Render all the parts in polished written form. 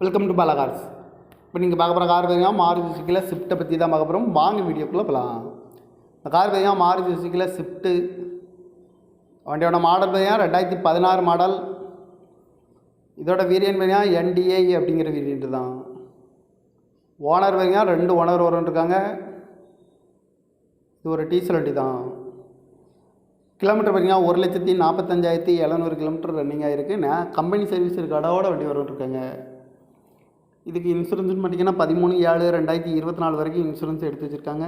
Welcome to Bala cars. இப்போ நீங்கள் பார்க்க போகிற கார் பார்த்தீங்கன்னா மாருதி சுசுக்கியில் ஸ்விஃப்ட்டை பற்றி தான் பார்க்க போகிறோம். வாங்க வீடியோக்குள்ளே போகலாம். இந்த கார் பார்த்தீங்கன்னா மாருதி சுசுக்கியில் ஸ்விஃப்ட்டு. வண்டியோட மாடல் பார்த்தீங்கன்னா 2016 மாடல். இதோட வேரியன்ட் பார்த்தீங்கன்னா NDI அப்படிங்கிற வேரியன்ட்டு தான். ஓனர் பார்த்தீங்கன்னா 2 ஓனர் வரும்ன்ருக்காங்க. இது ஒரு டீசல் வண்டி தான். கிலோமீட்டர் பார்த்தீங்கன்னா 1,45,700 கிலோமீட்டர் ரன்னிங் ஆகிருக்கு. கம்பெனி சர்வீஸ் கடவோட வண்டி வரும்ன்ருக்காங்க. இதுக்கு இன்சூரன்ஸ்னு பார்த்தீங்கன்னா 13/7/2024 வரைக்கும் இன்சூரன்ஸ் எடுத்து வச்சுருக்காங்க.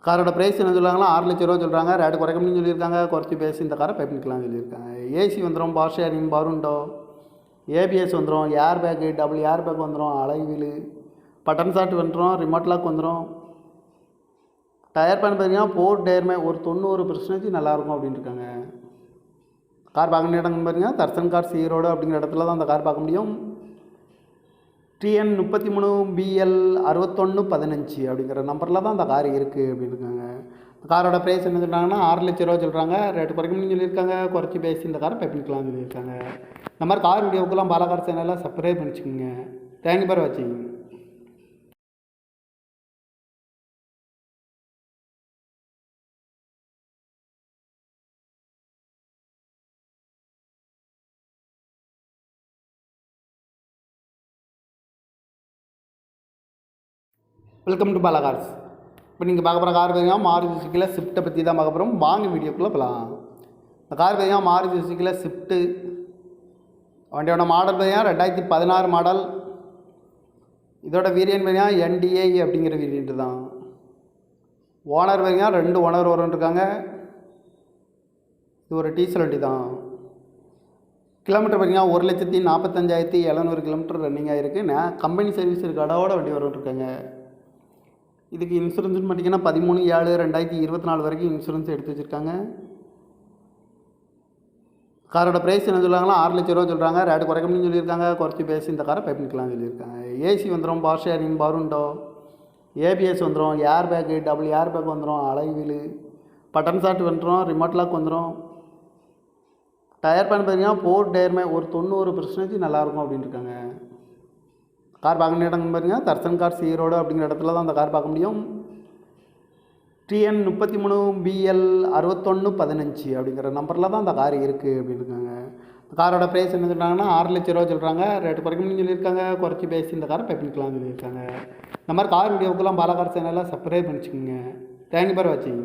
காரோட ப்ரைஸ் என்ன சொல்கிறாங்கன்னா 6 லட்ச ரூபா சொல்கிறாங்க. ரேட்டு குறைக்கணும்னு சொல்லியிருக்காங்க. குறைச்சி பேசி இந்த காரை பை பண்ணிக்கலாம்னு சொல்லியிருக்காங்க. ஏசி வந்துடும், பவர் ஷேரிங், பவருண்டோ, ABS வந்துடும், air bag, double air bag வந்துடும், அலைவீல், பட்டன் ஷாட் வந்துடும், ரிமோட் லாக் வந்துடும். டயர் பேன் பார்த்தீங்கன்னா 4 டயருமே ஒரு 90% நல்லாயிருக்கும் அப்படின்னு இருக்காங்க. கார் பார்க்க இடம்னு பார்த்தீங்கன்னா தர்சன் கார்ஸ் ஈரோடு அப்படிங்கிற இடத்துல தான் அந்த கார் பார்க்க முடியும். TN 33BL 6115 அப்படிங்கிற நம்பரில் தான் அந்த கார் இருக்குது அப்படின்னு இருக்காங்க. காரோட ப்ரைஸ் என்ன சொல்கிறாங்கன்னா 6 லட்ச ரூபா சொல்கிறாங்க. ரேட்டு குறைக்கணும்னு சொல்லியிருக்காங்க. குறைச்சி பேசி இந்த காரை பை பண்ணிக்கலாம்னு சொல்லியிருக்காங்க. இந்த மாதிரி கார் வீடியோக்கெல்லாம் பாலா கார் சேனலில் சப்ஸ்கிரைப் பண்ணிச்சுக்கோங்க. தேங்க்யூ ஃபார் வாட்சிங். Welcome to Bala cars. இப்போ நீங்கள் பார்க்க போகிற கார் பார்த்தீங்கன்னா மாருதி சுசுக்கியில் ஸ்விஃப்ட்டை பற்றி தான் பார்க்க போகிறோம். வாங்க வீடியோக்குள்ளே போகலாம். இந்த கார் பார்த்தீங்கன்னா மாருதி சுசுக்கியில் ஸ்விஃப்ட்டு. வண்டியோட மாடல் பார்த்தீங்கன்னா 2016 மாடல். இதோட வேரியன்ட் பார்த்தீங்கன்னா NDI அப்படிங்கிற வேரியன்ட்டு தான். ஓனர் பார்த்தீங்கன்னா 2 ஓனர் வரும்ன்ருக்காங்க. இது ஒரு டீசல் வண்டி தான். கிலோமீட்டர் பார்த்தீங்கன்னா 1,45,700 கிலோமீட்டர் ரன்னிங் ஆகிருக்கு. கம்பெனி சர்வீஸ் கடவோட வண்டி வரும்ன்ருக்காங்க. இதுக்கு இன்சூரன்ஸ்னு பார்த்தீங்கன்னா 13/7/2024 வரைக்கும் இன்சூரன்ஸ் எடுத்து வச்சுருக்காங்க. காரோட ப்ரைஸ் என்ன சொல்கிறாங்கன்னா 6 லட்ச ரூபா சொல்கிறாங்க. ரேட்டு குறைக்கணும்னு சொல்லியிருக்காங்க. குறைச்சி பேசி இந்த காரை பை பண்ணிக்கலாம்னு சொல்லியிருக்காங்க. ஏசி வந்துடும், பவர் ஷேரிங், பவருண்டோ, ABS வந்துடும், air bag, double air bag வந்துடும், அலைவீல், பட்டன் ஷாட் வந்துடும், ரிமோட் லாக் வந்துடும். டயர் பேன் பார்த்தீங்கன்னா 4 டயருமே ஒரு 90% நல்லாயிருக்கும் அப்படின்னு இருக்காங்க. கார் பார்க்க இடம்னு பார்த்தீங்கன்னா தர்சன் கார்ஸ் ஈரோடு அப்படிங்கிற இடத்துல தான் அந்த கார் பார்க்க முடியும். TN 33BL 6115 அப்படிங்கிற நம்பரில் தான் அந்த கார் இருக்குது அப்படின்னு இருக்காங்க. காரோட ப்ரைஸ் என்ன சொல்கிறாங்கன்னா 6 லட்ச ரூபா சொல்கிறாங்க. ரேட்டு குறைக்கணும்னு சொல்லியிருக்காங்க. குறைச்சி பேசி இந்த காரை பை பண்ணிக்கலாம்னு சொல்லியிருக்காங்க. இந்த மாதிரி கார் வீடியோக்கெல்லாம் பாலா கார் சேனலில் சப்ஸ்கிரைப் பண்ணிச்சுக்கோங்க. தேங்க்யூ ஃபார் வாட்சிங்.